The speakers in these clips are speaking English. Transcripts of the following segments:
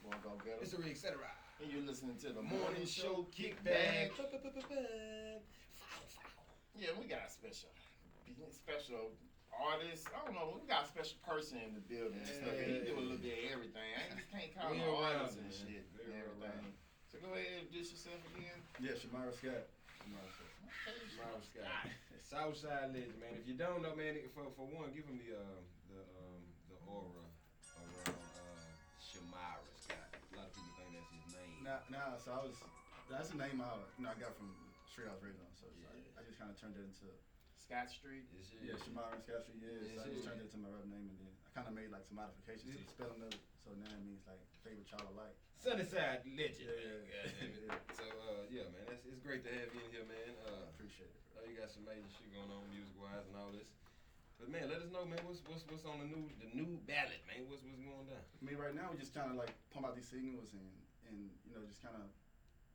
Gonna go get It's them. the etc. And you're listening to the morning show kickback. Yeah, we got a special artist. I don't know. We got a special person in the building and stuff. He do a little bit of everything. I just can't call him artists and shit and everything. So go ahead and introduce yourself again. Yeah, Chenmira Scott. Chenmira Scott. Southside legend, man. If you don't know, man, for one, give him the aura around Chenmira Scott. A lot of people think that's his name. Nah. So that's a name I got from Street House Radio. So I just kind of turned it into Scott Street. Yeah, Chenmira Scott Street. Yeah, so I just turned it into my rap name, and then I kind of made like some modifications to the spelling of it. So now it means like favorite child of light. Sunnyside legend. Yeah. So yeah, man, it's great to have you in here, man. Appreciate it. Bro. You got some major shit going on music wise and all this. But man, let us know, man, what's on the new ballot, man. What's going down? I mean, right now we're just trying to like pump out these singles and you know just kind of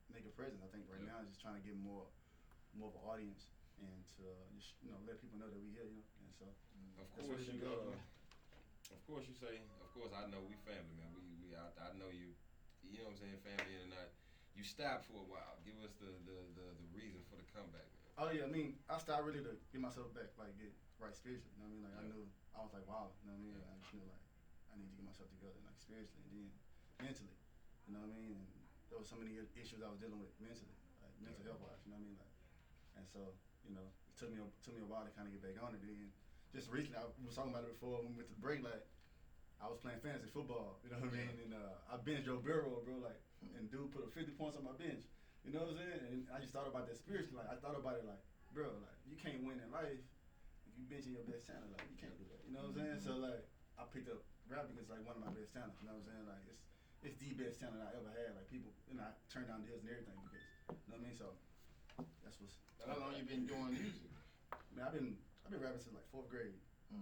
make a presence. I think right now is just trying to get more of an audience and to just let people know that we here, And so of course you say, of course I know we family, man. I know you. You know what I'm saying, family in or not. You stopped for a while. Give us the reason for the comeback, man. Oh yeah, I mean, I stopped really to get myself back, like get right spiritually. You know what I mean? Like I knew I was like, wow. You know what I mean? I just knew like I need to get myself together, like spiritually and then mentally. You know what I mean? And there was so many issues I was dealing with mentally, like mental health wise. You know what I mean? Like, and so it took me a while to kind of get back on it. Then just recently, we was talking about it before when we went to the break. Like I was playing fantasy football. You know what I mean? And I benched Joe Burrow, bro. Like, and dude put up 50 points on my bench. You know what I'm saying? And I just thought about that spiritually. Like I thought about it like, bro, like you can't win in life if you benching your best talent. Like you can't do that. You know what I'm saying? So like I picked up rap because it's like one of my best talents. You know what I'm saying? Like it's the best talent I ever had. Like people, I turned down deals and everything because you know what I mean. So that's what's. How long you been doing music? Man, I've been rapping since like 4th grade,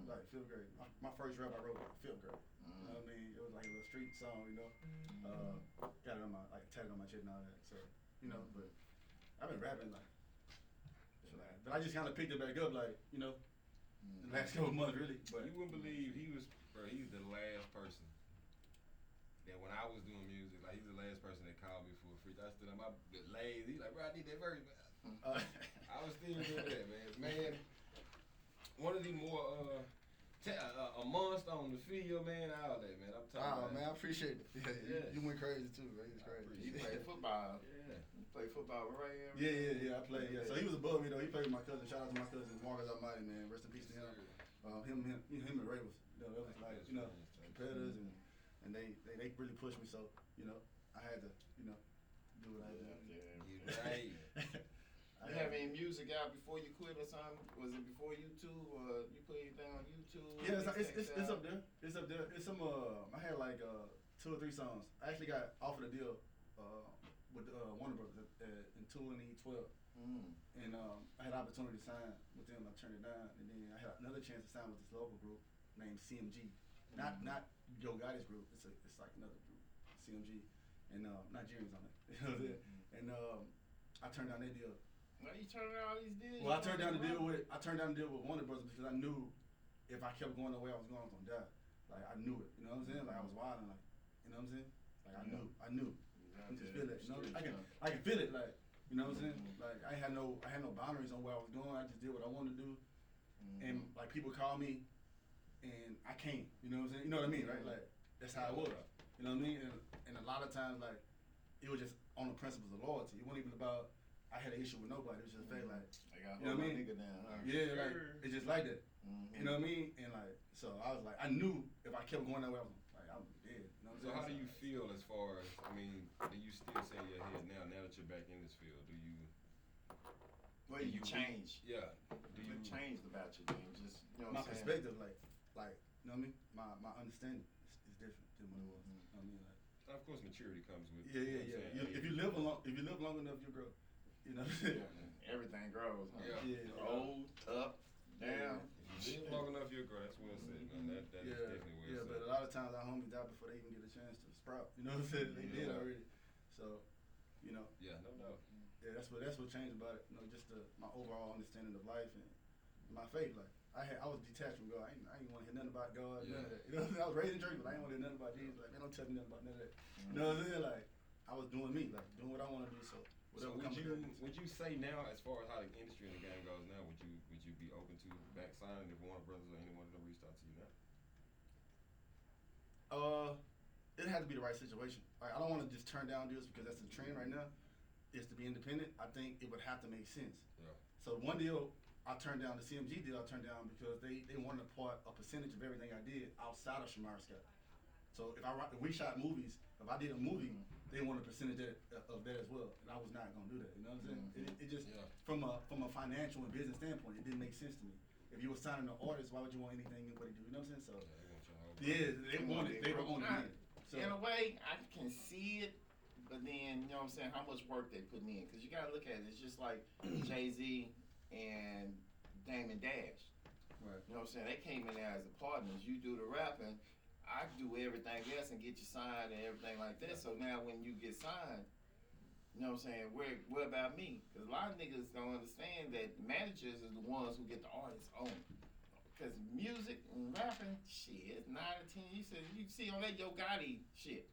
like 5th grade. My first rap I wrote like 5th grade. You know what I mean? It was like a little street song, Got it on my tatted on my chest and all that. So but I've been rapping like. But I just kind of picked it back up, like the last couple months, really. But you wouldn't believe he's the last person that when I was doing music, like he's the last person that called me for a free. I stood on my lazy. He's like, bro, I need that verse, man. I was still doing that, man. One of the more a monster on the field, man. All that, man. I'm talking. Oh man, I appreciate it. Yeah. You went crazy too, man. It's crazy. You played football. Yeah. You played football, right? Yeah. I played. Yeah. So he was above me though. He played with my cousin. Shout out to my cousin Marcus Almighty, man. Rest in peace to him. Him and Ray was, that was like, competitors and they really pushed me. So I had to, do what I did. Yeah. Right. You have any music out before you quit or something? Was it before YouTube or you put anything on YouTube? Yeah, it's up there. It's up there. It's some I had like 2 or 3 songs. I actually got offered a deal with Warner Brothers in 2012. And I had an opportunity to sign with them. I turned it down, and then I had another chance to sign with this local group named CMG. Not Joe Gotti's group. It's like another group, CMG, and Nigerians on it. You know what I'm saying? And I turned down that deal. Why you turning down all these deals? Well, I turned down the deal with Warner Brothers because I knew if I kept going the way I was going, I was gonna die. Like I knew it. You know what I'm saying? Like I was wild and like, you know what I'm saying? Like I knew. I just feel it. I can feel it. Like. You know what I'm saying? Like I had no boundaries on where I was going. I just did what I wanted to do, and like people call me, and I can't. You know what I'm saying? You know what I mean, right? Like that's how it was. You know what I mean? And a lot of times, like it was just on the principles of loyalty. It wasn't even about I had an issue with nobody. It was just fact, like you know what I mean? Nigga down, huh? Yeah, like it's just like that. You know what I mean? And like so, I was like, I knew if I kept going that way, I was dead. You know what I'm saying? So how do you feel as far as, do you still say in your head now that you're back in this field? Do you? Well, you change. Yeah. Do you changed about your thing? Just my perspective, like you know what I mean? My understanding is different than what it was. You know what I mean? Like, of course, maturity comes with. Yeah. If you live long enough, you grow. You know what I'm saying? Everything grows. Huh? Yeah. Old, up, down. If you live long enough, you'll grow. That's well said, man. That is definitely well said. Yeah, but a lot of times our homies die before they even get a chance to sprout. You know what I'm saying? They did already. So, Yeah, no doubt. Yeah, that's what changed about it. Just my overall understanding of life and my faith. Like I was detached from God. I ain't want to hear nothing about God, none of that. You know what I'm saying? I was raised in church, but I ain't want to hear nothing about Jesus. Like, man, don't tell me nothing about none of that. You know what I'm saying? Like, I was doing me, like doing what I want to do. So whatever comes. Would you say now, as far as how the industry and the game goes now, would you be open to back signing if Warner Brothers or anyone of them reached out to you now? It had to be the right situation. Like, I don't want to just turn down deals because that's the trend right now. Is to be independent. I think it would have to make sense. Yeah. So one deal I turned down, the CMG deal I turned down because they wanted to part a percentage of everything I did outside of Chenmira Scott. So if we shot movies, if I did a movie, they wanted a percentage of that as well, and I was not gonna do that. You know what I'm saying? It just from a financial and business standpoint, it didn't make sense to me. If you were signing an artist, why would you want anything anybody do? You know what I'm saying? So they were on it. So, in a way, I can see it, but then you know what I'm saying, how much work they putting in? Because you gotta look at it. It's just like Jay-Z and Damon Dash. Right. You know what I'm saying? They came in there as a partners. You do the rapping, I do everything else and get you signed and everything like that. So now when you get signed, you know what I'm saying, what about me? Because a lot of niggas don't understand that managers are the ones who get the artists on. Because music and rapping, shit, 9 or 10. You see on that Yo Gotti shit.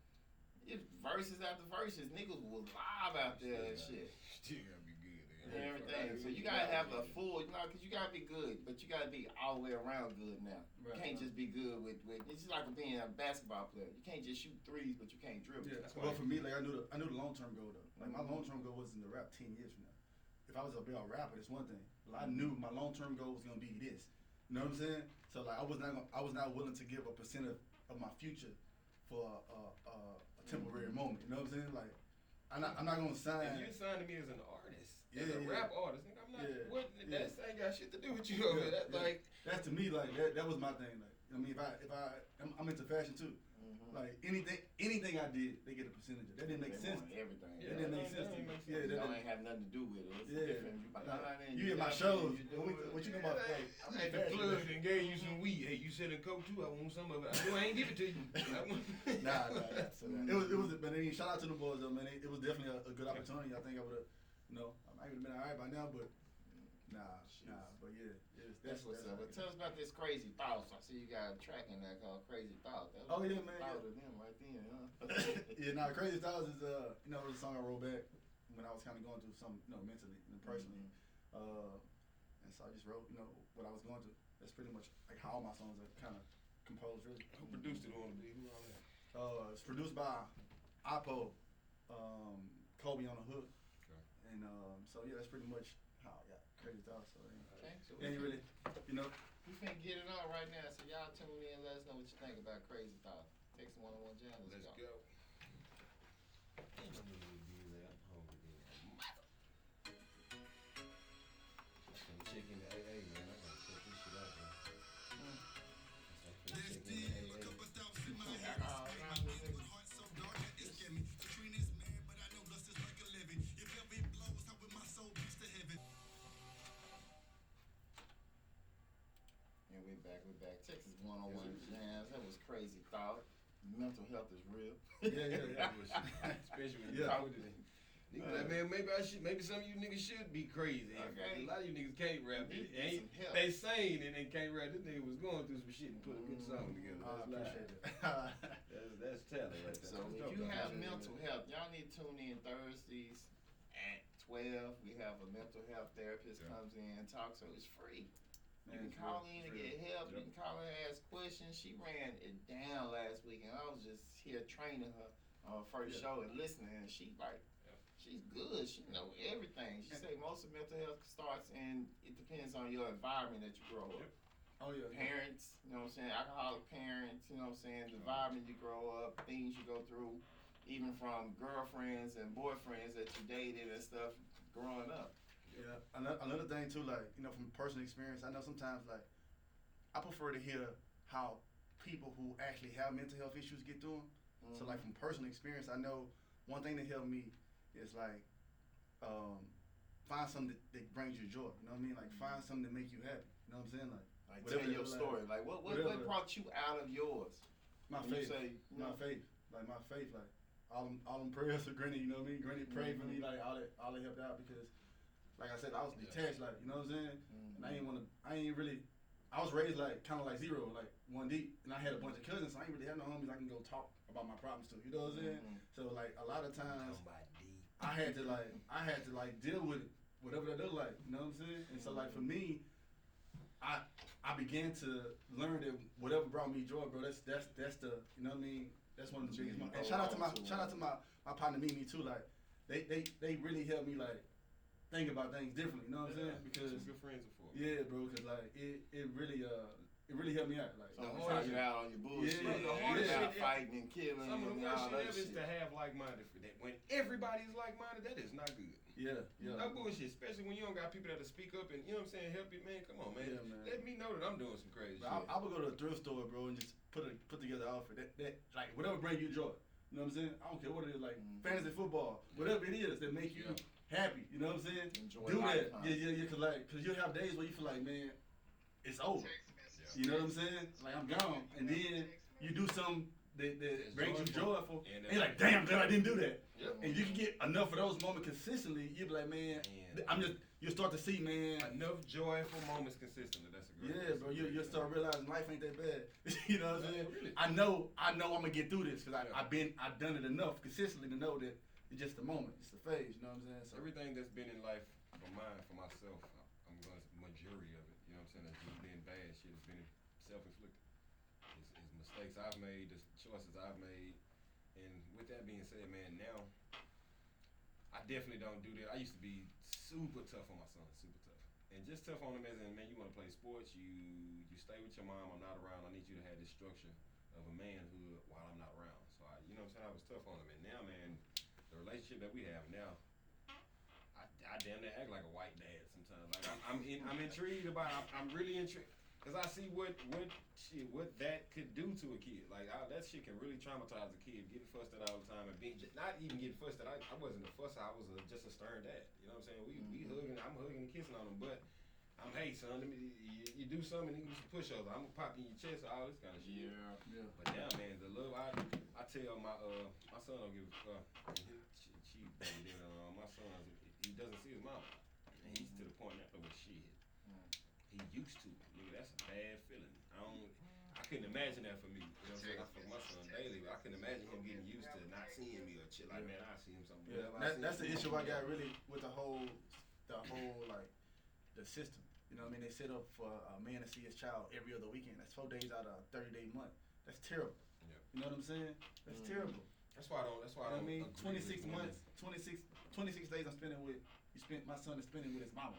It's verses after verses. Niggas was live out there and shit. Still gotta be good. And everything. So you gotta have a full, because you gotta be good, but you gotta be all the way around good now. You can't just be good with. It's just like being a basketball player. You can't just shoot threes, but you can't dribble. Yeah. Well, for me, like I knew the long term goal though. Like my long term goal wasn't to rap 10 years from now. If I was a real rapper, that's one thing. But I knew my long term goal was gonna be this. You know what I'm saying? So like I was not willing to give a percent of my future for a temporary moment. You know what I'm saying? Like I'm not gonna sign. If you signed me as an artist, as a rap artist, nigga, I'm not. Yeah. What? That ain't got shit to do with you over there. That's like. That's to me like that was my thing. Like I mean, I'm into fashion too. Like anything I did, they get a percentage of. That didn't make sense. Everything. That didn't make sense to me. Yeah, that ain't have nothing to do with it. It's different. You in my shows. What you know about? Like, I'm at the club and gave you some weed. Hey, you selling coke too? I want some of it. I know I ain't give it to you. Nah. So it was. But I mean, shout out to the boys though, man. It was definitely a good opportunity. I think I would have, I might have been alright by now, but but yeah. That's what's up. But tell us about this Crazy Thoughts. I see you got a track in there called Crazy Thoughts. Oh yeah, man. Thought of them right then, huh? Yeah, Crazy Thoughts is it was a song I wrote back when I was kind of going through some, mentally and personally. And so I just wrote, what I was going through. That's pretty much like how all my songs are kind of composed, really. Who produced it on the beat? Who on that? It's produced by Oppo, Kobe on the hook. Okay. And so yeah, that's pretty much how I got Crazy Thoughts. So So ain't really, we finna get it on right now. So y'all tune in and let us know what you think about Crazy Thoughts. Text 101 Jam. Let's go. Chicken to AA, man. I gotta check this shit out, man. And we're back. Texas 101 Jams. That was Crazy Thought. Mental health is real. Yeah. Especially when you talk to them. Niggas like, man, maybe some of you niggas should be crazy. Okay. A lot of you niggas can't rap. They sane and they can't rap. This nigga was going through some shit and put a good song together. I appreciate it. That's talent right there. So if you have mental health, y'all need to tune in Thursdays at 12. We have a mental health therapist comes in and talks, so it's free. You can call in and get help. You can call in and ask questions. She ran it down last week, and I was just here training her on her first show and listening, and she's good. She know everything. She say most of mental health starts and it depends on your environment that you grow up. Oh yeah. Parents, you know what I'm saying, alcoholic parents, you know what I'm saying, the environment you grow up, things you go through, even from girlfriends and boyfriends that you dated and stuff growing up. Yeah, another thing too, like, from personal experience, I know sometimes, like, I prefer to hear how people who actually have mental health issues get through them. So, like, from personal experience, I know one thing that helped me is, like, find something that brings you joy, you know what I mean? Like, find something that make you happy, you know what I'm saying? Like tell your story. Like, what brought you out of yours? My faith. My faith. Like, all them prayers for Granny, you know what I mean? Granny prayed for me, like, all that helped out because, like I said, I was detached, like, you know what I'm saying? And I I was raised like kind of like zero, like one deep, and I had a bunch of cousins, so I ain't really have no homies I can go talk about my problems to. You know what I'm saying? So like a lot of times, I had to like deal with it, whatever that looked like. You know what I'm saying? And so like for me, I began to learn that whatever brought me joy, bro. That's the you know what I mean. That's one of the biggest. And shout out to my partner Mimi too. Like they really helped me like think about things differently. You know what I'm saying? Because some good friends are for. Yeah, bro. Because like it really helped me out. Like so the you out on your bullshit. Yeah, the hardest shit fighting and killing. Some of the worst shit ever is to have like-minded. When everybody's like-minded, that is not good. Yeah. No bullshit, especially when you don't got people that'll speak up and, you know what I'm saying, help you, man. Come on, man. Yeah, man. Let me know that I'm doing some crazy shit. I would go to a thrift store, bro, and just put together an outfit that like whatever bring you joy. You know what I'm saying? I don't care what it is, like fantasy football, whatever it is that make you happy. You know what I'm saying? Enjoy Do life, that. Yeah. Cause you'll have days where you feel like, man, it's over. You know what I'm saying? Like I'm gone, and then you do something that brings you joyful, and you're like, damn, glad I didn't do that. Yep. And you can get enough of those moments consistently. You'll be like, man, you'll start to see, man. Enough joyful moments consistently. That's a great. Yeah, bro. You'll start realizing life ain't that bad. You know what I'm saying? Really? I know I'm gonna get through this because I've done it enough consistently to know that it's just a moment, it's a phase. You know what I'm saying? So everything that's been in life for myself, I'm going to majority of it. You know what I'm saying? That's just been bad shit. It's been self-inflicted. It's mistakes I've made, the choices I've made, and with that being said, man, now I definitely don't do that. I used to be super tough on my son, super tough, and just tough on him as in, man, you want to play sports, you stay with your mom. I'm not around. I need you to have this structure of a manhood while I'm not around. So you know what I'm saying? I was tough on him, and now, man, the relationship that we have now, I damn near act like a white dad sometimes. Like I'm intrigued about. I'm really intrigued. Cause I see what that could do to a kid. Like that shit can really traumatize a kid. Getting fussed at all the time and not even getting fussed at. I wasn't a fusser. I was just a stern dad. You know what I'm saying? We hugging. I'm hugging and kissing on him. But hey son, you do something and you do some push-ups. I'm gonna pop in your chest. All this kind of shit. Yeah. But now, man, the love I tell my son don't give a fuck. My son he doesn't see his mama. And he's to the point now with shit. He used to. Nigga, that's a bad feeling. I couldn't imagine that for me. You know what I'm saying? I fuck my son daily, but I couldn't imagine him getting used to not seeing me or shit. Like, man, I see him something. Yeah, that's the issue I got really with the whole like the system. You know what I mean? They set up for a man to see his child every other weekend. That's 4 days out of a 30-day month. That's terrible. Yeah. You know what I'm saying? That's terrible. That's why I don't. I mean, 26 months, 26 days I'm spending with. My son is spending with his mama.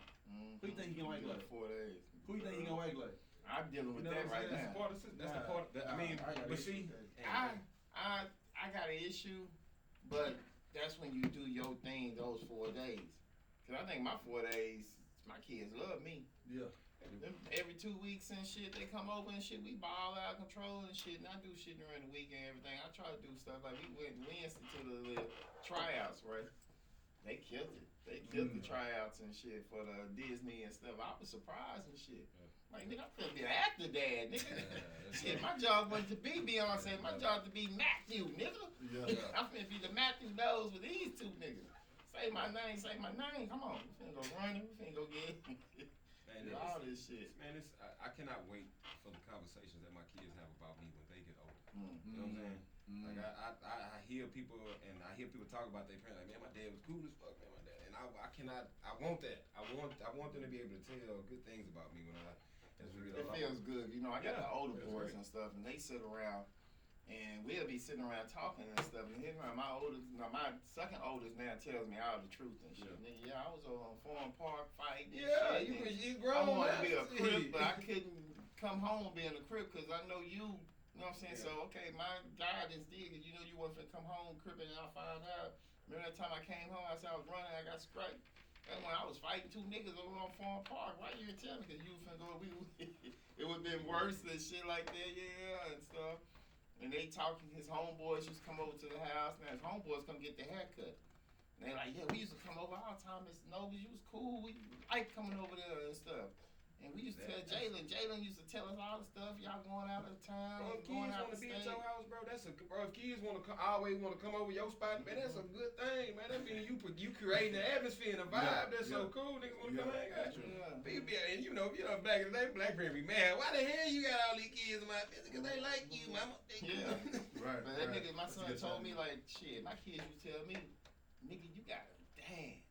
Who you think he gonna act like? 4 days. Who you think he gonna act like? I'm dealing with that right now. That's the part. I mean, but see, I got an issue, but that's when you do your thing those 4 days. Cause I think my 4 days, my kids love me. Yeah. Every 2 weeks and shit, they come over and shit. We ball out of control and shit. And I do shit during the week and everything. I try to do stuff like we went Wednesday to the tryouts, right? They killed it. They killed the tryouts and shit for the Disney and stuff. I was surprised and shit. Like, nigga, I'm finna be an actor dad, nigga. Shit, my job wasn't to be Beyonce. My job to be Matthew, nigga. Yeah. I'm finna be the Matthew Knows with these two niggas. Say my name, say my name. Come on. We finna go running. We finna go get all this shit. Man, I cannot wait for the conversations that my kids have about me when they get older. You know what I'm saying? Like I hear people talk about their parents. Like, man, my dad was cool as fuck, man. My dad, and I want that. I want them to be able to tell good things about me when it feels good. You know, I got the older boys and stuff, and they sit around, and we'll be sitting around talking and stuff. And my second oldest now tells me all the truth and shit. Nigga, I was on Foreign Park fighting. Yeah, shit, you grown. I wanted to be a crip, but I couldn't come home and be in a crip because I know you. You know what I'm saying? Yeah. So, okay, my guidance did, because you know you wasn't finna come home crippin' and I found out. Remember that time I came home, I said I was running, I got scraped. And when I was fighting 2 niggas over on Foreign Park, why you didn't tell me? Because you was finna go, it would have been worse and shit like that, and stuff. And they talking, his homeboys used to come over to the house. Now his homeboys come get their haircut. And they like, yeah, we used to come over all the time. Mr. Novus, you was cool. We like coming over there and stuff. And we used to tell Jalen used to tell us all the stuff. Y'all going out of town, bro, if going kids out want of to be state. at your house, bro, if kids want to always want to come over your spot, man, that's a good thing, man. That means you creating the atmosphere and the vibe. That's so cool. Niggas want to come hang out. People be, and you know, back in the day, black parents be mad. Why the hell you got all these kids in my business? Because they like you, mama. Yeah. Right. But that nigga, my son told me, like, shit, my kids used to tell me, nigga, you got a dad.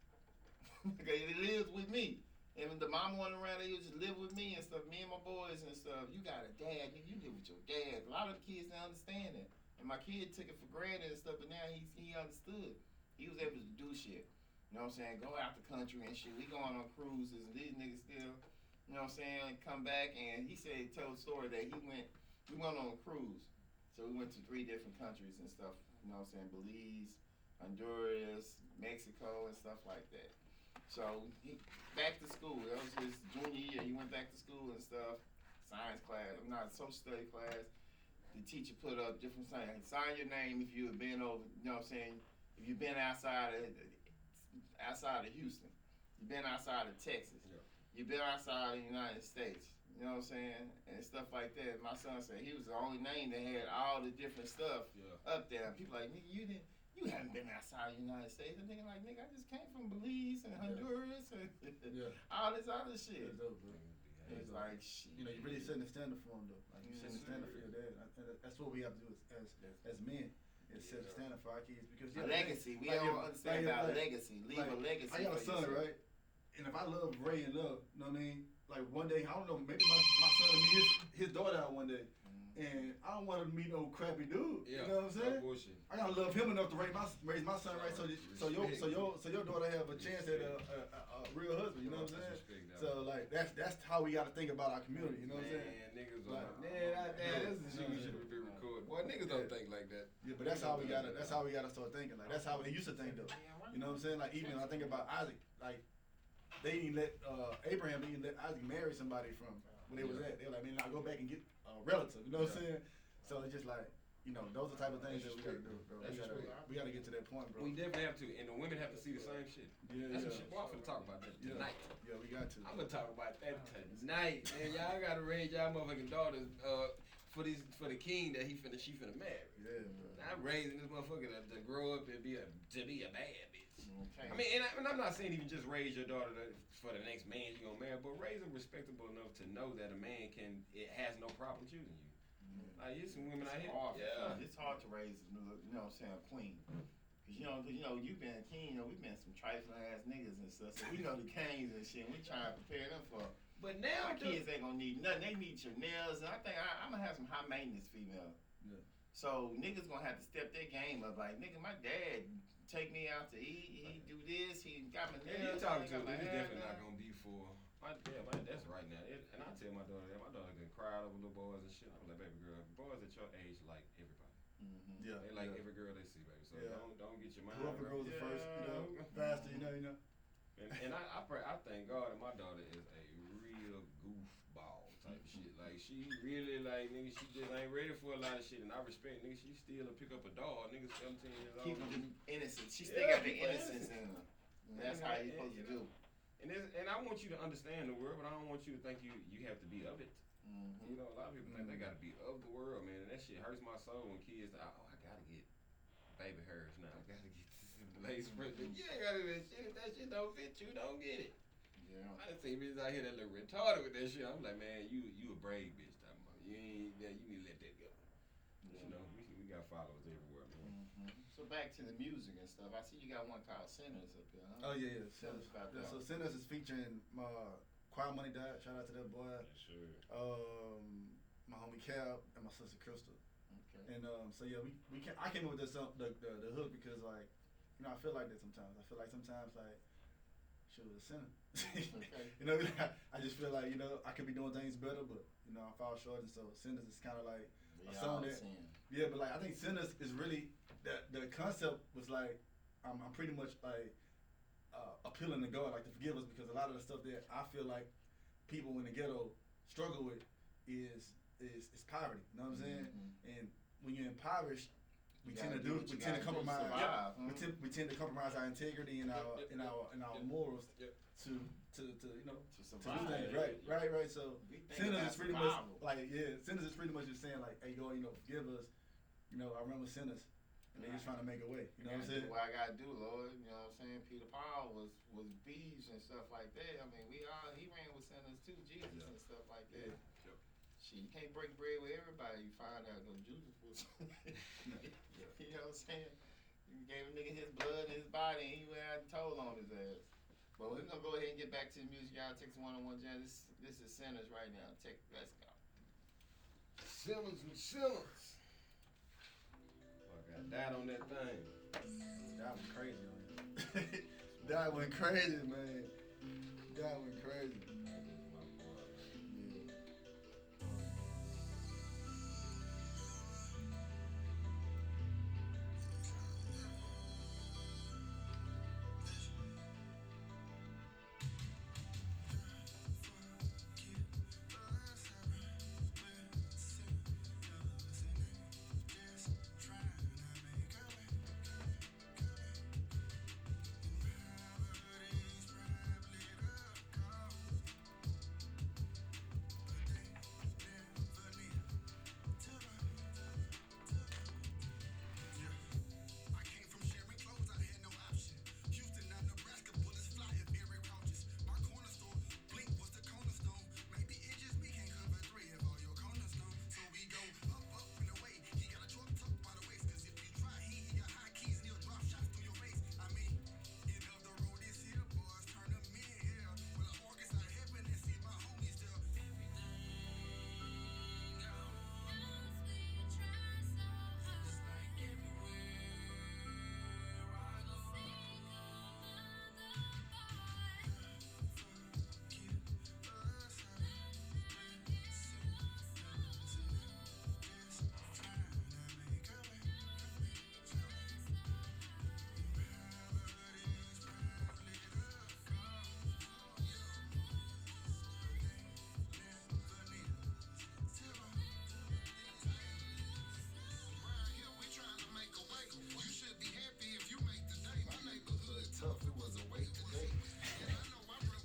It lives with me. And when the mama went around, they used to live with me and stuff, me and my boys and stuff. You got a dad, nigga, you live with your dad. A lot of the kids don't understand that. And my kid took it for granted and stuff, but now he understood. He was able to do shit. You know what I'm saying? Go out the country and shit. We going on cruises and these niggas still, you know what I'm saying, come back and he said, he told a story that we went on a cruise. So we went to 3 different countries and stuff, you know what I'm saying, Belize, Honduras, Mexico and stuff like that. So he back to school. That was his junior year. He went back to school and stuff. Science class, social study class. The teacher put up different things. Sign your name if you have been over. You know what I'm saying? If you've been outside of Houston, you've been outside of Texas, you've been outside of the United States. You know what I'm saying? And stuff like that. My son said he was the only name that had all the different stuff up there. And people like, nigga, you haven't been outside the United States. And nigga like, nigga, I just came from Belize and Honduras and all this other shit. It's like, shit. You know, you really setting the standard for them, though. Like, you setting the standard for your dad. That's what we have to do as men. Is set the standard for our kids. Because a legacy. We don't understand about legacy. Leave a legacy. I got a son, right? And if I love Ray enough, you know what I mean? Like one day, I don't know, maybe my son will meet his daughter out one day. And I don't want her to meet no crappy dude. You know what I'm saying? Bullshit. I gotta love him enough to raise my son right, so your daughter have a chance at a real husband. You know what I'm saying? So like that's how we gotta think about our community. You know what I'm saying? Man, niggas like, this is the shit we should be recording. Boy, niggas don't think like that. Yeah, but that's how we gotta start thinking. Like that's how they used to think though. You know what I'm saying? Like even when I think about Isaac, like they didn't let Abraham didn't let Isaac marry somebody from when they was at. They were like, man, I'll go back and get a relative. You know what I'm saying? So it's just like, you know, those are the type of things that we gotta do, bro. We gotta get to that point, bro. We definitely have to, and the women have to see the same shit. That's some shit. Boy, I'm finna talk about that tonight. Yeah, we got to. I'm gonna talk about that tonight, man. Y'all gotta raise y'all motherfucking daughters for the king that she finna marry. Yeah, bro. Not raising this motherfucker to grow up and be a bad bitch. Okay. I mean, and I'm not saying even just raise your daughter for the next man you gonna marry, but raise her respectable enough to know that a man has no problem choosing you. Like, there's some women out here. It's hard to raise, you know what I'm saying, a queen. Cause you know, you've been a king, you know, we've been some trifling ass niggas and stuff, so we know the kings and shit, and we trying to prepare them for. But now my kids ain't gonna need nothing. They need your nails, and I think I'm gonna have some high maintenance female. Yeah. So niggas gonna have to step their game up. Like, nigga, my dad take me out to eat. He do this. He got my nails. You talking to me? It's definitely not gonna be for. That's right now. And I tell my daughter that. My daughter can cry over little boys and shit. I'm like, baby girl, boys at your age like everybody. Mm-hmm. Yeah. They like every girl they see, baby. So don't get your mind. Whoever goes first, you know, faster, you know. And I pray, I thank God that my daughter is a real goofball type shit. Like, she really, like, nigga, she just ain't ready for a lot of shit. And I respect, nigga, she still pick up a doll. Nigga 17 years old. Keep them innocent. She still got the innocence in her. And that's how you supposed to do. And I want you to understand the world, but I don't want you to think you have to be of it. Mm-hmm. You know, a lot of people think they gotta be of the world, man, and that shit hurts my soul when kids say, oh, I gotta get baby hairs now. I gotta get lace front. You ain't gotta do that shit. If that shit don't fit you, don't get it. Yeah. I done seen bitches out here that look retarded with that shit. I'm like, man, you a brave bitch. You need to let that go. Yeah. You know, we got followers everywhere, man. Mm-hmm. So back to the music and stuff. I see you got one called Sinners up here, huh? Oh yeah. Tell us about that. So Sinners is featuring Choir Money Died. Shout out to that boy. Sure. My homie Cal and my sister Crystal. Okay. And so yeah, I came up with this the hook because like, you know, I feel like that sometimes. I feel like sometimes like, shoot, a sinner. Okay. You know, I just feel like, you know, I could be doing things better, but you know, I fall short, and so Sinners is kind of like a song that. Yeah, but like I think Sinners is really the concept was like I'm pretty much like appealing to God, like to forgive us, because a lot of the stuff that I feel like people in the ghetto struggle with is poverty. You know what I'm saying? Mm-hmm. And when you're impoverished, we tend to compromise. We tend to compromise our integrity and our morals to you know To to survive. do things. Right. So We think sinners about is pretty much survival. like sinners is pretty much just saying like, hey, God, you know, forgive us. You know, I remember sinners, and they just trying to make a way. You know what I'm saying? Do what I gotta do, Lord. You know what I'm saying? Peter Paul was thieves and stuff like that. I mean, he ran with sinners too, Jesus and stuff like that. Yep. Shit, you can't break bread with everybody. You find out though, Judas was. You know what I'm saying? You gave a nigga his blood and his body, and he went out and told on his ass. But we're gonna go ahead and get back to the music. Y'all Texas 101 Jam. This is Sinners right now. Let's go. Sinners and sinners. Fuck, I died on that thing. That went crazy on you. That went crazy, man. That went crazy.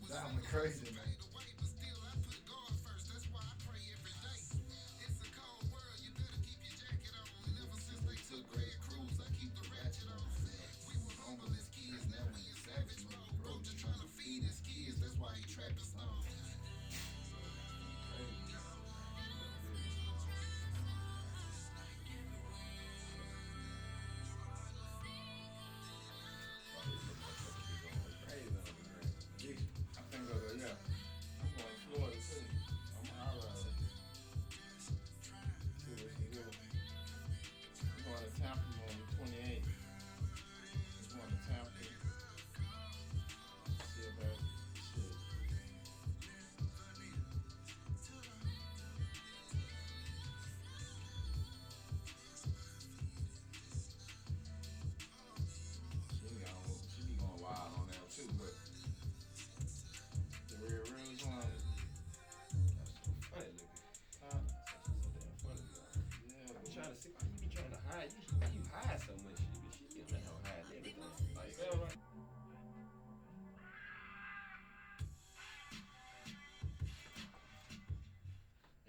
That went crazy, man. I think yeah. I'm going to Florida too. I'm alright. See what she do. I'm going to Tampa on the 28th. I'm going to Tampa. See about shit. She be going wild on that too, but the real one. Funny looking. Huh? So damn funny. Yeah, I'm trying to see why you be trying to hide. You hide so much shit. But shit, you don't know hide everything. Like, you know, like,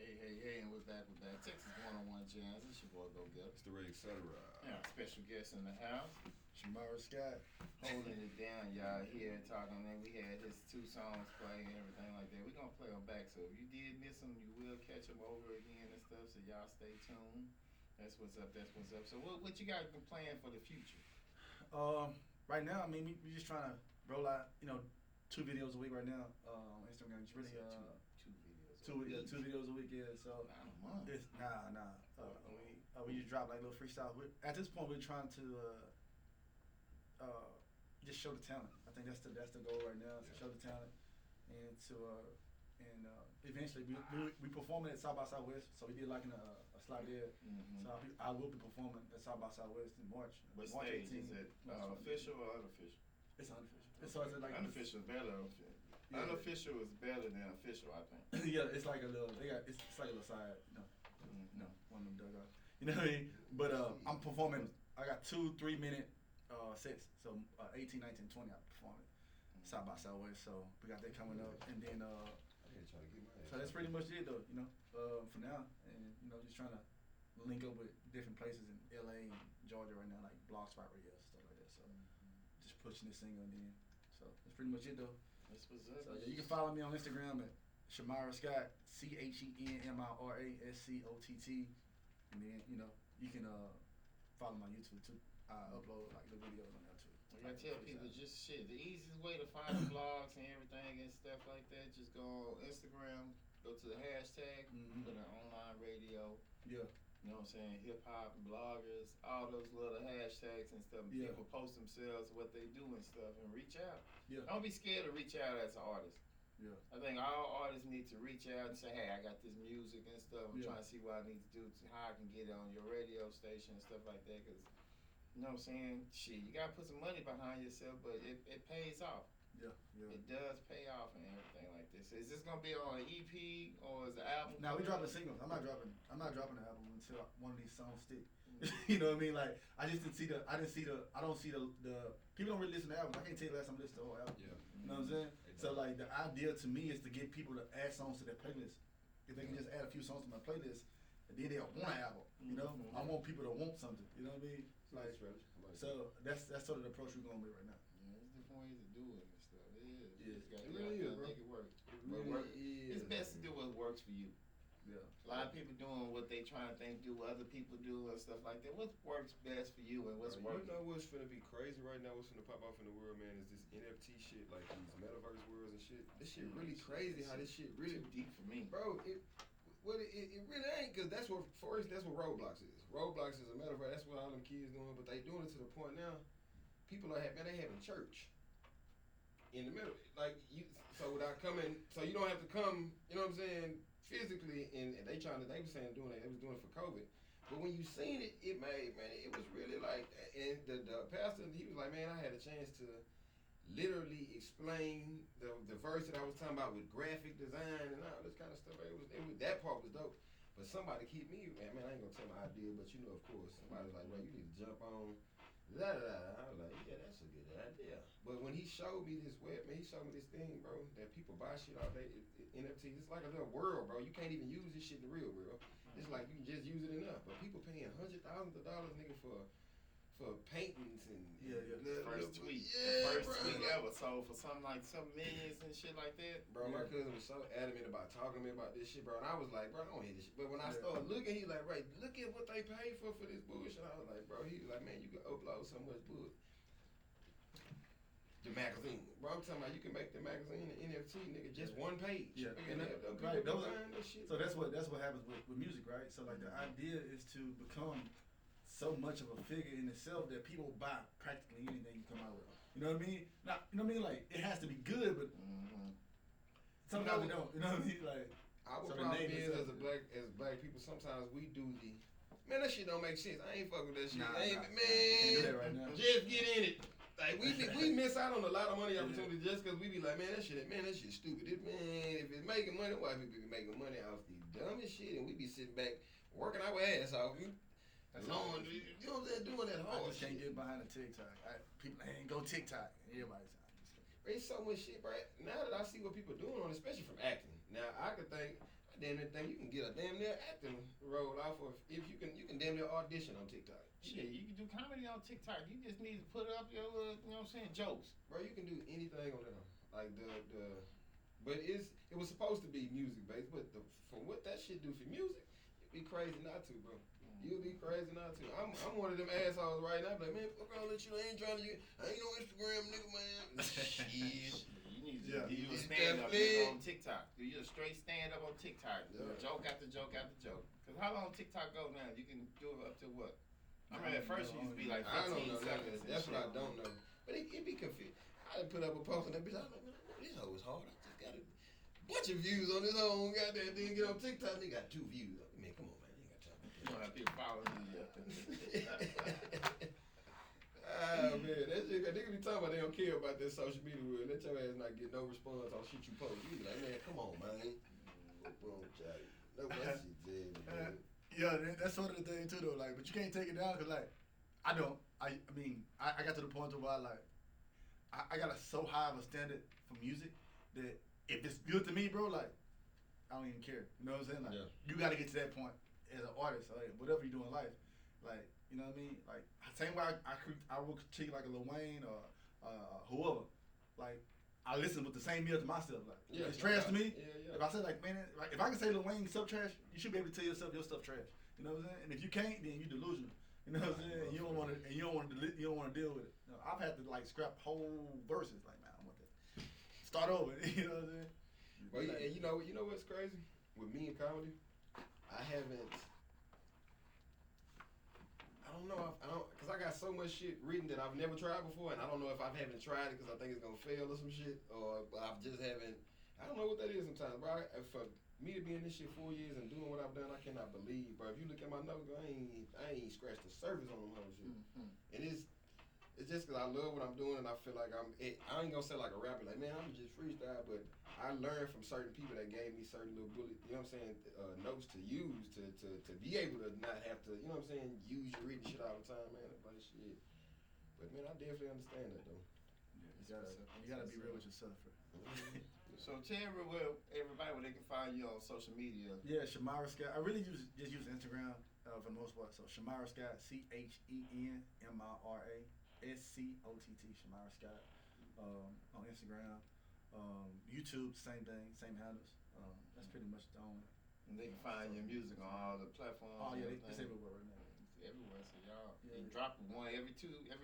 Hey, and we're back with that Texas 101 Jams. It's your boy Go Get. it's the Ray Etc. Yeah, special guest in the house. Chenmira Scott. Holding it down, y'all here talking, man. We had his 2 songs playing and everything like that. We're gonna play them back, so if you did miss them, you will catch them over again and stuff. So y'all stay tuned. That's what's up. So what you got planned for the future? Right now, I mean, we just trying to roll out, you know, 2 videos a week right now. On Instagram, it's really two videos. two videos a week. Yeah, so Not a month. it's we just drop like little freestyles. At this point, we're trying to just show the talent. I think that's the goal right now, to show the talent and to eventually we performing at South by Southwest. So we did like a slide there. Mm-hmm. So I will be performing at South by Southwest in March. What March stage 18th. is it? Official or unofficial? It's unofficial. So it's like unofficial is better. Yeah. Unofficial is better than official, I think. Yeah, it's like a little. It's like a little side. Mm-hmm. One of them dug out. You know what I mean? But I'm performing. I got 2 3-minute sets. So 18, 19, 20. I'm performing. South by Southwest. So we got that coming up, and then I need to try to get my so that's pretty much it though, for now, and just trying to link up with different places in LA and Georgia right now, like Blogspot Radio stuff like that. So just pushing this single and then, so that's pretty much it though. That's what's up. So yeah, you can follow me on Instagram at Chenmira Scott, ChenmiraScott, and then you can follow my YouTube too. I upload like the videos on there too. I gotta tell people just shit. The easiest way to find the blogs and everything and stuff like that, just go on Instagram, go to the hashtag, put an online radio. Yeah. You know what I'm saying? Hip hop and bloggers, all those little hashtags and stuff. Yeah. People post themselves, what they do and stuff, and reach out. Yeah. Don't be scared to reach out as an artist. Yeah. I think all artists need to reach out and say, hey, I got this music and stuff. I'm trying to see what I need to do, how I can get it on your radio station and stuff like that. Because, you know what I'm saying? Shit, you got to put some money behind yourself, but it pays off. Yeah. It does pay off and everything like this. Is this going to be on an EP or is the album? Now we dropping singles. I'm not dropping an album until one of these songs stick. You know what I mean? Like I don't see the people don't really listen to albums. I can't tell you the last time I listened to the whole album. Yeah. You know what I'm saying? So like the idea to me is to get people to add songs to their playlist. If they can just add a few songs to my playlist, and then they'll want an album. I want people to want something. You know what I mean? Like so that's sort of the approach we're going with right now. Yeah, there's different ways to do it and stuff. It is. Yeah. It really is, bro. Make it work. Is. It's best to do what works for you. Yeah. A lot of people doing what they trying to do what other people do and stuff like that. What works best for you and what's working? You know what's finna be crazy right now? What's finna pop off in the world, man? Is this NFT shit, like these metaverse worlds and shit. This shit really crazy. How this shit really too deep for me, bro. It really ain't, cause that's what Roblox is. Roblox is a metaverse. That's what all them kids doing, but they doing it to the point now. People are they having church in the middle, like you. So without coming, so you don't have to come. You know what I'm saying? Physically, and they were saying doing it. They was doing it for COVID. But when you seen it, it was really like. And the pastor, he was like, man, I had a chance to literally explain the verse that I was talking about with graphic design and all this kind of stuff. It was that part was dope. But somebody keep me, man, I ain't gonna tell my idea, but of course, somebody was like, bro, you need to jump on. I was like, yeah, that's a good idea. But when he showed me this thing, bro, that people buy shit all day, NFT, it's like a little world, bro. You can't even use this shit in the real world. It's like you can just use it enough. But people paying $100,000 of dollars, nigga, for paintings and first tweet ever sold for something like some millions and shit like that. Bro, my cousin was so adamant about talking to me about this shit, bro, and I was like, bro, I don't hear this shit. But when I started looking, he like, right, look at what they paid for this bullshit. I was like, bro, he was like, man, you can upload so much bullshit. The magazine, bro, I'm talking about you can make the magazine an NFT, nigga, just one page. Yeah, and right. This shit. So that's what happens with music, right? So like the idea is to become so much of a figure in itself that people buy practically anything you come out with. You know what I mean? Not, you know what I mean? Like it has to be good, but sometimes we don't. You know what I mean? Like our problem is as black people, sometimes we do man, that shit don't make sense. I ain't fuck with that shit. Man, can't do that right now. Just get in it. Like we miss out on a lot of money opportunities just because we be like, man, that shit stupid. If it's making money, why people be making money off the dumbest shit, and we be sitting back working our ass off. You know what I'm saying? Doing that hard. I just can't get behind the TikTok. People ain't go TikTok. Everybody's There's so much shit, bro. Now that I see what people doing on, especially from acting. Now I could think, damn near think you can get a damn near acting role off of if you can damn near audition on TikTok. Shit, you can do comedy on TikTok. You just need to put up your little, you know what I'm saying, jokes. Bro, you can do anything on there. Like but it was supposed to be music based, but from what that shit do for music, it'd be crazy not to, bro. You'll be crazy not to. I'm one of them assholes right now. Like, man, fuck around with you. I ain't trying to get. I ain't no Instagram nigga, man. Shit. You need to do a stand up on TikTok. Do you a straight stand up on TikTok? Joke after joke after joke. Cause how long TikTok go now? You can do it up to what? I remember at first it used to be like 15 seconds. That's what I don't know. But it be confused. I done put up a post on that bitch. I was like, man, this hoe is hard. I just got a bunch of views on this whole goddamn thing. Get on TikTok, they got 2 views. Man, come on, man. You ain't got time. You don't have people following you yet. Ah, man. That shit, niggas be talking about they don't care about this social media world. Let your ass not get no response on shit you post. You be like, man, come on, man. What's wrong with y'all? No, that shit dead, man. Yeah, that's sort of the thing too, though. Like, but you can't take it down because, like, I don't. I mean, I got to the point where I got so high of a standard for music that if it's good to me, bro, like I don't even care. You know what I'm saying? Like you got to get to that point as an artist, like whatever you do in life, like you know what I mean. Like same way I will critique like a Lil Wayne or whoever, like I listen with the same ear to myself. Like if it's trash to me, if I say like man, like if I can say Lil Wayne stuff trash, you should be able to tell yourself your stuff trash. You know what I'm saying? And if you can't, then you delusional. You know what I'm saying? You don't want to, and you don't want to deal with it. You know, I've had to like scrap whole verses. Like man, I want that. Start over. You know what I'm saying? Well, and you know what's crazy with me in comedy? I don't know, because I got so much shit written that I've never tried before, and I don't know if I haven't tried it because I think it's gonna fail or some shit, or I've just haven't. I don't know what that is sometimes, bro. For me to be in this shit 4 years and doing what I've done, I cannot believe, bro. If you look at my notes, I ain't scratched the surface on them whole shit, and it's just because I love what I'm doing, and I feel like I ain't gonna say like a rapper, like man, I'm just freestyle, but I learned from certain people that gave me certain little bullet, you know what I'm saying, notes to use to be able to not have to, you know what I'm saying, use your written shit all the time, man. Like shit. But man, I definitely understand that though. Yeah, you gotta be real with yourself. So tell everybody where they can find you on social media. Yeah, Chenmira Scott. I really just use Instagram for the most part. So Chenmira Scott, ChenmiraScott, Chenmira Scott on Instagram. YouTube, same thing, same handles. That's pretty much the only. And they can find your music on all the platforms. Oh yeah, it's everywhere right now. It's everywhere. So y'all, he dropping one every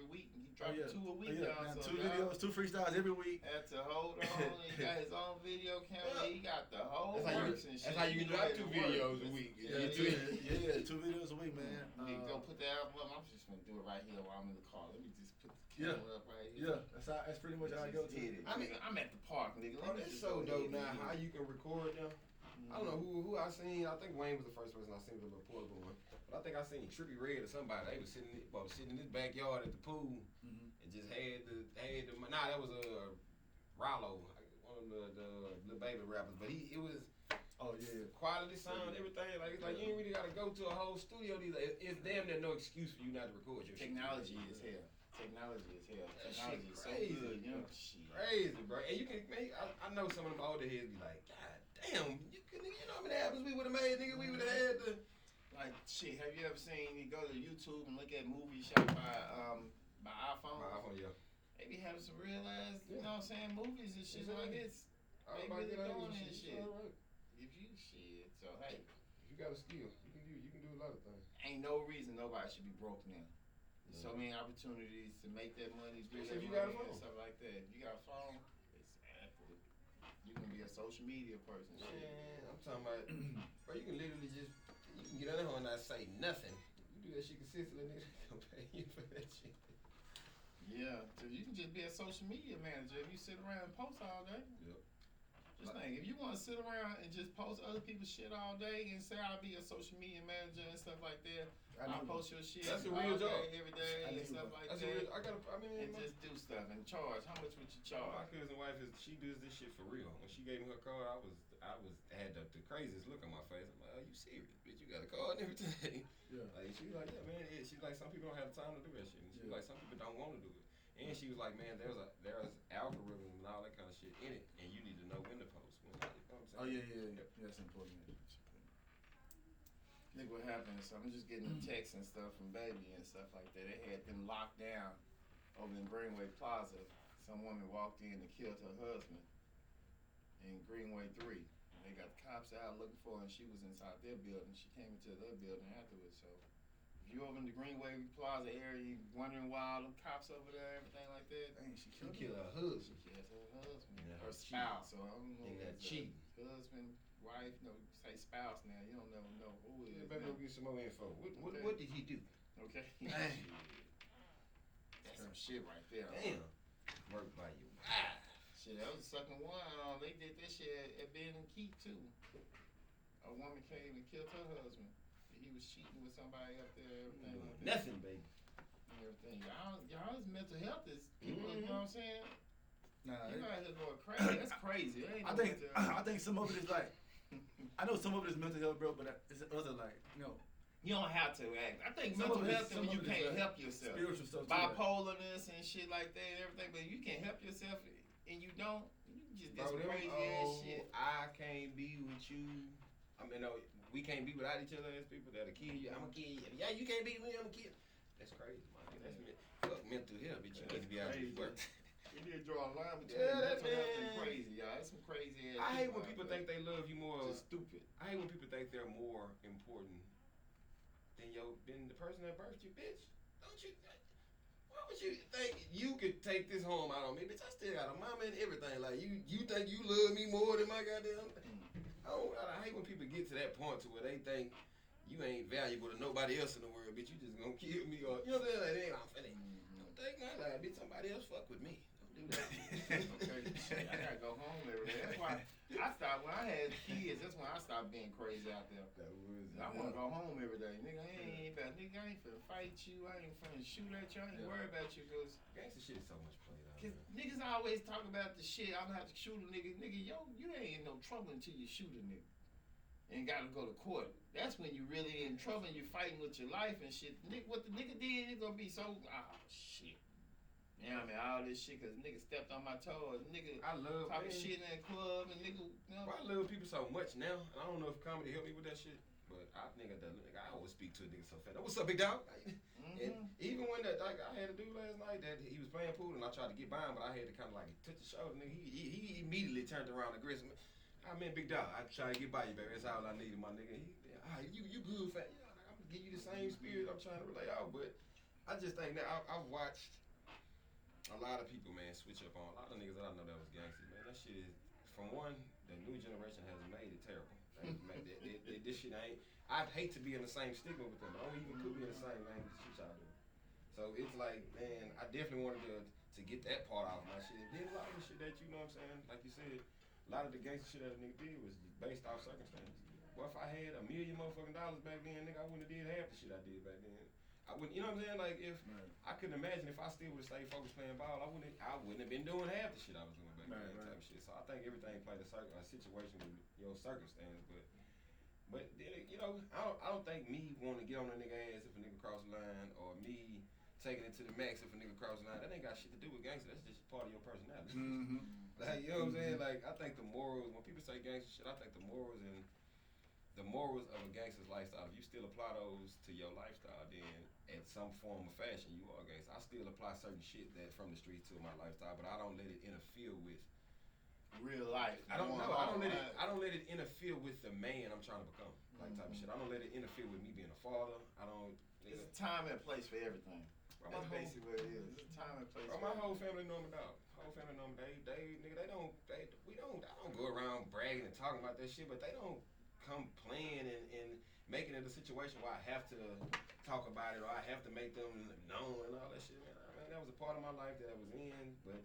week. He dropping 2 a week. Now, so 2 videos, 2 freestyles every week. Had to hold on. He got his own video camera. He got the whole works and shit. That's how you can drop 2 videos a week. Yeah, 2 videos a week, man. Go put the album up. I'm just gonna do it right here while I'm in the car. Let me just put the camera up right here. Yeah, that's pretty much how I go to it. I mean, I'm at the park, nigga. Bro, it's so dope now how you can record them. I don't know who I seen. I think Wayne was the first person I seen with a little portable one. But I think I seen Trippie Redd or somebody. They was sitting in his backyard at the pool and just had the. Nah, that was Rollo, one of the baby rappers. But it was. Oh yeah. Quality sound, everything. Like it's like you ain't really gotta go to a whole studio. It's damn near no excuse for you not to record your Technology shit. is hell. Technology is hell. That Technology shit is so crazy, good. You know, crazy, bro. And you can make. I know some of them older heads be like, God damn, you know how many albums we would have made, nigga? We would have had the. Like shit, have you ever seen you go to YouTube and look at movies shot by iPhone? My iPhone, yeah. They be having some real ass, you know what I'm saying, movies and shit like this. They really doing this shit. Right. If you shit, so hey. If you got a skill, you can do a lot of things. Ain't no reason nobody should be broke now. There's so many opportunities to make that money, if you got a phone. and stuff like that. If you got a phone, exactly. You can be a social media person. Man, I'm talking about, bro, you can literally just. You can get on there and not say nothing. You do that shit consistently, nigga, they gonna pay you for that shit. Yeah, so you can just be a social media manager if you sit around and post all day. Yep. Just think, if you want to sit around and just post other people's shit all day and say I'll be a social media manager and stuff like that, I'll post your shit. That's a real job. Every day and stuff like that. And just do stuff and charge. How much would you charge? My cousin wife she does this shit for real. When she gave me her card, I had the craziest look on my face. I'm like, are you serious, bitch? You got a card and everything. Yeah. Like she was like, yeah, man. She's like, some people don't have the time to do that shit. And she's like, some people don't want to do it. And she was like, man, there's algorithm and all that kind of shit in it, and you need to know when to post. You know what I'm saying? Oh yeah. That's important. Look what happened. So I'm just getting texts and stuff from Baby and stuff like that. They had them locked down over in Greenway Plaza. Some woman walked in and killed her husband in Greenway 3. They got the cops out looking for her, and she was inside their building. She came into their building afterwards. So if you over in the Greenway Plaza area, you wondering why all them cops over there, everything like that. Dang, she killed her husband. She killed her husband. Yeah, her spouse. So I don't know. And that cheating. Husband, wife, you say spouse now. You don't never know who it is. Yeah, better go get some more info. What did he do? Okay. That's some shit right there. Damn. Work by you. Shit, that was the second one. They did this shit at Ben and Keith too. A woman came and killed her husband. He was cheating with somebody up there. Everything like that. Nothing, baby. Everything. Y'all's mental health is people. You know what I'm saying? Nah, you out here going crazy. That's crazy. I think some of it is like. I know some of it is mental health, bro, but it's other like You don't have to act. I think Some mental of it- health is some when you of it is can't like help yourself. Spiritual stuff too. Right? Bipolarness and shit like that and everything, but you can't help yourself and you don't, you just get some crazy ass shit. I can't be with you. I mean, no, we can't be without each other as people that'll kill you. I'm a kid. Yeah, you can't be with me. I'm a kid. That's crazy, man. That's fuck mental health, bitch. You need to be out of work. You need to draw a line between that mental health and man. crazy, y'all. That's some crazy ass. I hate when people think they love you more. Just stupid. I hate when people think they're more important than the person that birthed you, bitch. Don't you? Why would you think you could take this home out on me, bitch? I still got a mama and everything. Like you think you love me more than my goddamn. I hate when people get to that point to where they think you ain't valuable to nobody else in the world, bitch. You just gonna kill me or you know what I'm saying? I'm finna. Don't take my life, bitch. Somebody else fuck with me. Don't do that. Okay. I gotta go home every day. That's why I stopped when I had kids. That's when I stopped being crazy out there. I want to go home every day, nigga. I ain't finna fight you. I ain't finna shoot at you. I ain't worried about you, cause gangsta shit is so much played out. Cause niggas always talk about the shit. I'm gonna have to shoot a nigga. Nigga, you ain't in no trouble until you shoot a nigga. And gotta go to court. That's when you really in trouble and you fighting with your life and shit. What the nigga did, it's gonna be so, shit. Yeah, I mean, all this shit, cause nigga stepped on my toes. Nigga I love talking shit in the club and nigga, you know. I love people so much now. I don't know if comedy helped me with that shit, but I always speak to a nigga so fast. What's up, big dog? And even when I had a dude last night that he was playing pool and I tried to get by him, but I had to kind of like touch the shoulder. Nigga, he immediately turned around and aggressive. I mean, big dog, I try to get by you, baby. That's all I needed, my nigga. You good, fat. Yeah, I'm gonna give you the same spirit I'm trying to relay out, but I just think that I've watched a lot of people, man, switch up on a lot of niggas that I know that was gangster, man. That shit is, from one, the new generation has made it terrible. This shit ain't. I'd hate to be in the same stigma with them, but I don't even could be in the same lane with the shit y'all do. So it's like, man, I definitely wanted to get that part out of my shit. And then a lot of the shit that, you know what I'm saying, like you said, a lot of the gangster shit that a nigga did was based off circumstances. Well, if I had $1 million motherfucking dollars back then, nigga, I wouldn't have did half the shit I did back then. I wouldn't, you know what I'm saying? Like if I couldn't imagine if I still would have stayed focused playing ball, I wouldn't have been doing half the shit I was doing back then, type of shit. So I think everything played a situation with your circumstance, but then, you know, I don't think me wanting to get on a nigga ass if a nigga cross the line or me taking it to the max if a nigga cross the line, that ain't got shit to do with gangster. That's just part of your personality. Like, you know what I'm saying? Like I think the morals, when people say gangster shit, I think the morals of a gangster's lifestyle, if you still apply those to your lifestyle, then in some form or fashion you are a gangster. I still apply certain shit that from the streets to my lifestyle, but I don't let it interfere with real life. I don't know. I don't let it interfere with the man I'm trying to become. Like type of shit. I don't let it interfere with me being a father. I don't. It's a time and place for everything. That's basically what it is. It's a time and place. My whole family know me, dog. Whole family know me. I don't go around bragging and talking about that shit, but they don't come playing and making it a situation where I have to talk about it or I have to make them known and all that shit, man. I mean, that was a part of my life that I was in, but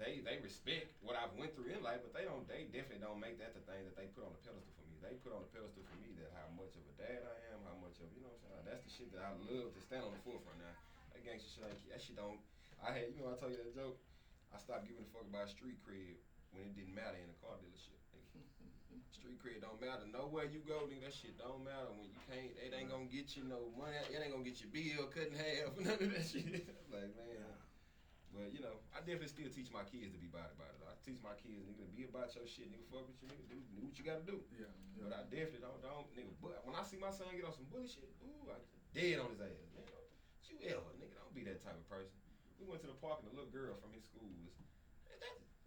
they respect what I've went through in life, but they definitely don't make that the thing that they put on the pedestal for me. They put on the pedestal for me that how much of a dad I am, how much of, you know what I'm saying? That's the shit that I love to stand on the forefront now. That gangster shit, that shit don't, I told you that joke, I stopped giving a fuck about street cred when it didn't matter in a car dealership. Street cred don't matter. Nowhere you go, nigga, that shit don't matter when you can't, it ain't gonna get you no money, it ain't gonna get your bill cut in half, none of that shit. Like, man. But, you know, I definitely still teach my kids to be about it. I teach my kids, nigga, to be about your shit, nigga, fuck with you, nigga, do what you gotta do. Yeah. But I definitely don't, nigga, but when I see my son get on some bullshit, ooh, I get dead on his ass, man. Don't you ever, nigga, don't be that type of person. We went to the park and the little girl from his school was,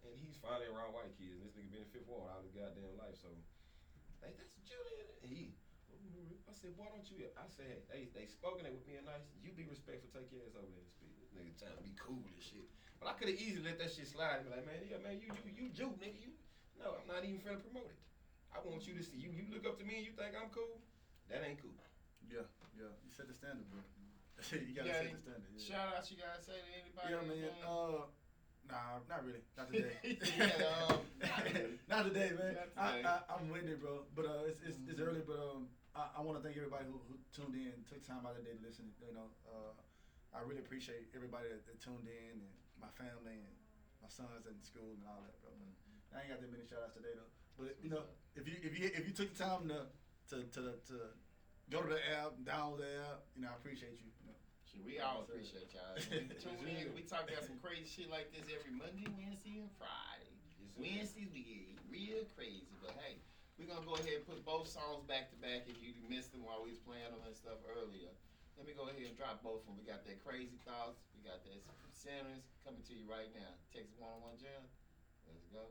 and he's finally around white kids, and this nigga been in Fifth Ward all his goddamn life, so, like, that's Julian, and I said, why don't you, I said, hey, they spoken it with me nice, you be respectful, take your ass over there and speak. This nigga trying to be cool and shit. But I could have easily let that shit slide and be like, man, yeah, man, you Jew, nigga, no, I'm not even finna promote it. I want you to see, you look up to me and you think I'm cool, that ain't cool. Yeah, you set the standard, bro. You gotta set the standard. Yeah. Shout out, you gotta say to anybody. Yeah, man, nah, not really, not today. Not today, man. Not today. I'm with it, bro. But it's early, but I want to thank everybody who tuned in, took time out of the day to listen. You know, I really appreciate everybody that tuned in, and my family and my sons in school and all that, bro. But I ain't got that many shout outs today though. But you know, if you took the time to go to the app, download the app. You know, I appreciate you. You know. Shit, we all appreciate y'all. Tune in. We talk about some crazy shit like this every Monday, Wednesday, and Friday. Wednesdays we get real crazy, but hey, we're gonna go ahead and put both songs back to back if you missed them while we was playing them and stuff earlier. Let me go ahead and drop both of them. We got that Crazy Thoughts, we got that Sinners coming to you right now. Texas 101 Jam. Let's go.